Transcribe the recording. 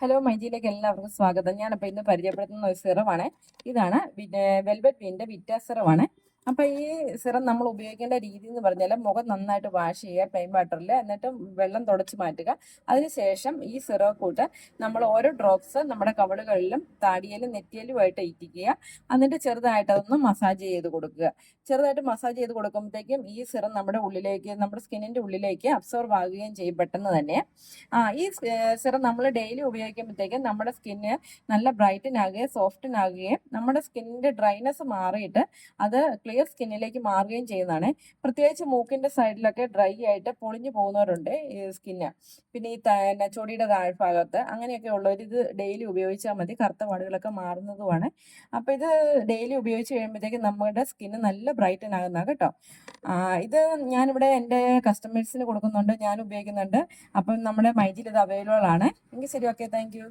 Hello മൈജിയിലേക്ക് എല്ലാവർക്കും സ്വാഗതം. ഞാനപ്പോൾ ഇന്ന് പരിചയപ്പെടുത്തുന്ന ഒരു സിറമാണ്. ഇതാണ് വെൽവെറ്റ് വീൻ്റെ വിറ്റ സിറമാണ്. അപ്പോൾ ഈ സിറം നമ്മൾ ഉപയോഗിക്കേണ്ട രീതി എന്ന് പറഞ്ഞാൽ മുഖം നന്നായിട്ട് വാഷ് ചെയ്യുക പ്ലെയിൻ വാട്ടറിൽ, എന്നിട്ട് വെള്ളം തുടച്ച് മാറ്റുക. അതിനുശേഷം ഈ സിറം കൂട്ട് നമ്മൾ ഓരോ ഡ്രോപ്സ് നമ്മുടെ കവളുകളിലും താടിയിലും നെറ്റിയിലുമായിട്ട് ഇറ്റിക്കുക. എന്നിട്ട് ചെറുതായിട്ട് അതൊന്ന് മസാജ് ചെയ്ത് കൊടുക്കുക. ചെറുതായിട്ട് മസാജ് ചെയ്ത് കൊടുക്കുമ്പോഴത്തേക്കും ഈ സിറം നമ്മുടെ ഉള്ളിലേക്ക്, നമ്മുടെ സ്കിന്നിൻ്റെ ഉള്ളിലേക്ക് അബ്സോർവ് ആകുകയും ചെയ്യും പെട്ടെന്ന് തന്നെ. ഈ സിറം നമ്മൾ ഡെയിലി ഉപയോഗിക്കുമ്പോഴത്തേക്കും നമ്മുടെ സ്കിന്ന് നല്ല ബ്രൈറ്റൻ ആകുകയും സോഫ്റ്റൻ ആകുകയും നമ്മുടെ സ്കിന്നിൻ്റെ ഡ്രൈനെസ് മാറിയിട്ട് അത് ക്ലിയർ സ്കിന്നിലേക്ക് മാറുകയും ചെയ്യുന്നതാണ്. പ്രത്യേകിച്ച് മൂക്കിൻ്റെ സൈഡിലൊക്കെ ഡ്രൈ ആയിട്ട് പൊളിഞ്ഞു പോകുന്നവരുണ്ട് ഈ സ്കിന്ന്. പിന്നെ ഈ ചൊടിയുടെ താഴ്ഭാഗത്ത് അങ്ങനെയൊക്കെ ഉള്ളവർ ഇത് ഡെയിലി ഉപയോഗിച്ചാൽ മതി. കറുത്ത പാടുകളൊക്കെ മാറുന്നതുമാണ്. അപ്പോൾ ഇത് ഡെയിലി ഉപയോഗിച്ച് കഴിയുമ്പോഴത്തേക്കും നമ്മുടെ സ്കിന്ന് നല്ല ബ്രൈറ്റൻ ആകുന്നതാണ് കേട്ടോ. ഇത് ഞാനിവിടെ എൻ്റെ കസ്റ്റമേഴ്സിന് കൊടുക്കുന്നുണ്ട്, ഞാൻ ഉപയോഗിക്കുന്നുണ്ട്. അപ്പം നമ്മുടെ മൈജിയിൽ ഇത് അവൈലബിൾ ആണ്. എങ്കിൽ ശരി, ഓക്കെ, താങ്ക് യു.